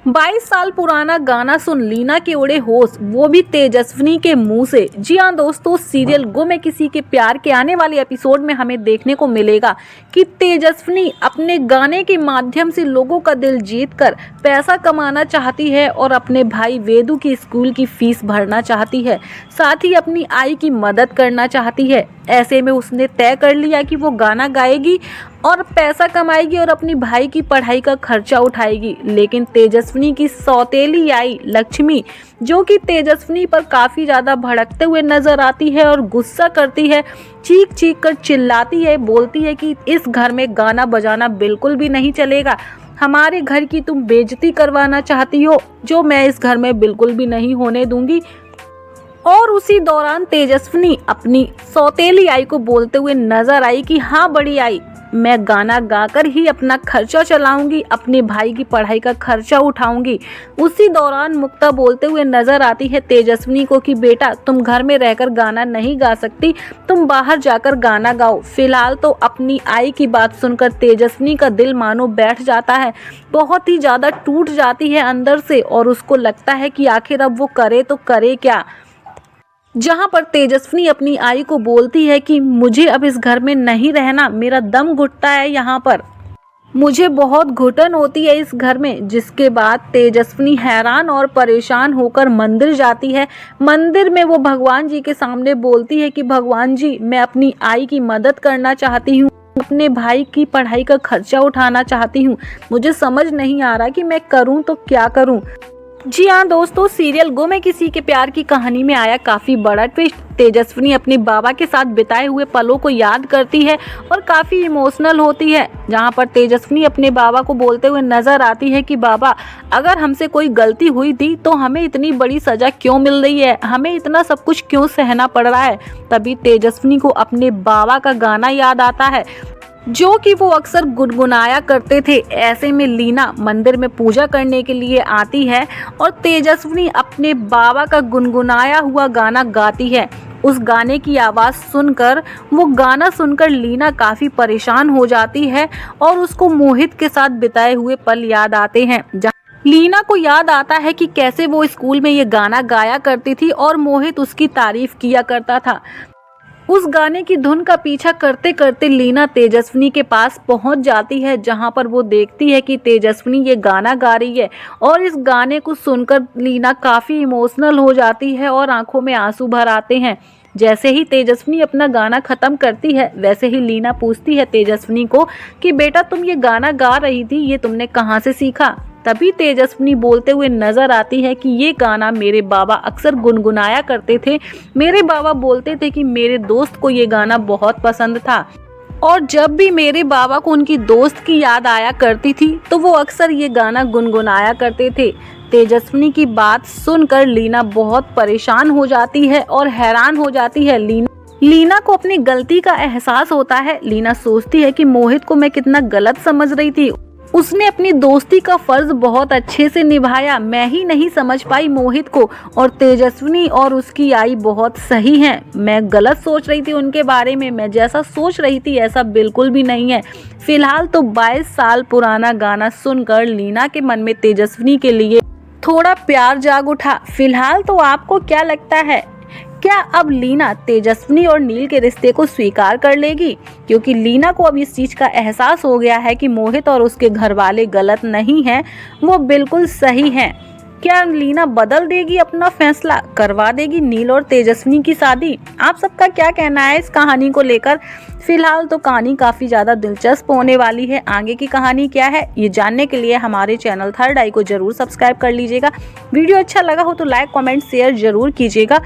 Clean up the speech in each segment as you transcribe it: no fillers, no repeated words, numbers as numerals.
22 साल पुराना गाना सुन लीना के उड़े होश, वो भी तेजस्विनी के मुंह से। जी हाँ दोस्तों, सीरियल गुम है किसी के प्यार के आने वाले एपिसोड में हमें देखने को मिलेगा कि तेजस्विनी अपने गाने के माध्यम से लोगों का दिल जीतकर पैसा कमाना चाहती है और अपने भाई वेदू की स्कूल की फीस भरना चाहती है, साथ ही अपनी आई की मदद करना चाहती है। ऐसे में उसने तय कर लिया कि वो गाना गाएगी और पैसा कमाएगी और अपनी भाई की पढ़ाई का खर्चा उठाएगी। लेकिन तेजस्विनी की सौतेली आई लक्ष्मी, जो कि तेजस्विनी पर काफ़ी ज़्यादा भड़कते हुए नजर आती है और गुस्सा करती है, चीख चीख कर चिल्लाती है, बोलती है कि इस घर में गाना बजाना बिल्कुल भी नहीं चलेगा। हमारे घर की तुम बेइज्जती करवाना चाहती हो, जो मैं इस घर में बिल्कुल भी नहीं होने दूंगी। और उसी दौरान तेजस्विनी अपनी सौतेली आई को बोलते हुए नजर आई कि हाँ बड़ी आई, मैं गाना गाकर ही अपना खर्चा चलाऊंगी, अपने भाई की पढ़ाई का खर्चा उठाऊंगी। उसी दौरान मुक्ता बोलते हुए नजर आती है तेजस्विनी को कि बेटा तुम घर में रहकर गाना नहीं गा सकती, तुम बाहर जाकर गाना गाओ। फिलहाल तो अपनी आई की बात सुनकर तेजस्विनी का दिल मानो बैठ जाता है, बहुत ही ज़्यादा टूट जाती है अंदर से और उसको लगता है कि आखिर अब वो करे तो करे क्या। जहां पर तेजस्विनी अपनी आई को बोलती है कि मुझे अब इस घर में नहीं रहना, मेरा दम घुटता है, यहाँ पर मुझे बहुत घुटन होती है इस घर में। जिसके बाद तेजस्विनी हैरान और परेशान होकर मंदिर जाती है। मंदिर में वो भगवान जी के सामने बोलती है कि भगवान जी, मैं अपनी आई की मदद करना चाहती हूँ, अपने भाई की पढ़ाई का खर्चा उठाना चाहती हूँ, मुझे समझ नहीं आ रहा कि मैं करूँ तो क्या करूँ। जी हाँ दोस्तों, सीरियल गुम है किसी के प्यार की कहानी में आया काफ़ी बड़ा ट्विस्ट। तेजस्विनी अपने बाबा के साथ बिताए हुए पलों को याद करती है और काफ़ी इमोशनल होती है। जहाँ पर तेजस्विनी अपने बाबा को बोलते हुए नजर आती है कि बाबा, अगर हमसे कोई गलती हुई थी तो हमें इतनी बड़ी सज़ा क्यों मिल रही है, हमें इतना सब कुछ क्यों सहना पड़ रहा है। तभी तेजस्विनी को अपने बाबा का गाना याद आता है जो कि वो अक्सर गुनगुनाया करते थे। ऐसे में लीना मंदिर में पूजा करने के लिए आती है और तेजस्विनी अपने बाबा का गुनगुनाया हुआ गाना गाती है। उस गाने की आवाज़ सुनकर लीना काफ़ी परेशान हो जाती है और उसको मोहित के साथ बिताए हुए पल याद आते हैं। लीना को याद आता है कि कैसे वो स्कूल में ये गाना गाया करती थी और मोहित उसकी तारीफ किया करता था। उस गाने की धुन का पीछा करते करते लीना तेजस्विनी के पास पहुंच जाती है, जहां पर वो देखती है कि तेजस्विनी ये गाना गा रही है और इस गाने को सुनकर लीना काफ़ी इमोशनल हो जाती है और आंखों में आंसू भर आते हैं। जैसे ही तेजस्विनी अपना गाना ख़त्म करती है, वैसे ही लीना पूछती है तेजस्विनी को कि बेटा तुम ये गाना गा रही थी, ये तुमने कहाँ से सीखा। तभी तेजस्विनी बोलते हुए नजर आती है कि ये गाना मेरे बाबा अक्सर गुनगुनाया करते थे। मेरे बाबा बोलते थे कि मेरे दोस्त को ये गाना बहुत पसंद था और जब भी मेरे बाबा को उनकी दोस्त की याद आया करती थी तो वो अक्सर ये गाना गुनगुनाया करते थे। तेजस्विनी की बात सुनकर लीना बहुत परेशान हो जाती है और हैरान हो जाती है। लीना को अपनी गलती का एहसास होता है। लीना सोचती है कि मोहित को मैं कितना गलत समझ रही थी, उसने अपनी दोस्ती का फर्ज बहुत अच्छे से निभाया, मैं ही नहीं समझ पाई मोहित को। और तेजस्विनी और उसकी आई बहुत सही हैं, मैं गलत सोच रही थी उनके बारे में, मैं जैसा सोच रही थी ऐसा बिल्कुल भी नहीं है। फिलहाल तो 22 साल पुराना गाना सुनकर लीना के मन में तेजस्विनी के लिए थोड़ा प्यार जाग उठा। फिलहाल तो आपको क्या लगता है, क्या अब लीना तेजस्विनी और नील के रिश्ते को स्वीकार कर लेगी? क्योंकि लीना को अब इस चीज़ का एहसास हो गया है कि मोहित और उसके घर वाले गलत नहीं हैं, वो बिल्कुल सही हैं। क्या लीना बदल देगी अपना फैसला, करवा देगी नील और तेजस्विनी की शादी? आप सबका क्या कहना है इस कहानी को लेकर? फिलहाल तो कहानी काफ़ी ज़्यादा दिलचस्प होने वाली है। आगे की कहानी क्या है ये जानने के लिए हमारे चैनल थर्ड आई को ज़रूर सब्सक्राइब कर लीजिएगा। वीडियो अच्छा लगा हो तो लाइक कमेंट शेयर ज़रूर कीजिएगा।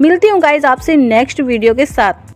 मिलती हूँ गाइज आपसे नेक्स्ट वीडियो के साथ।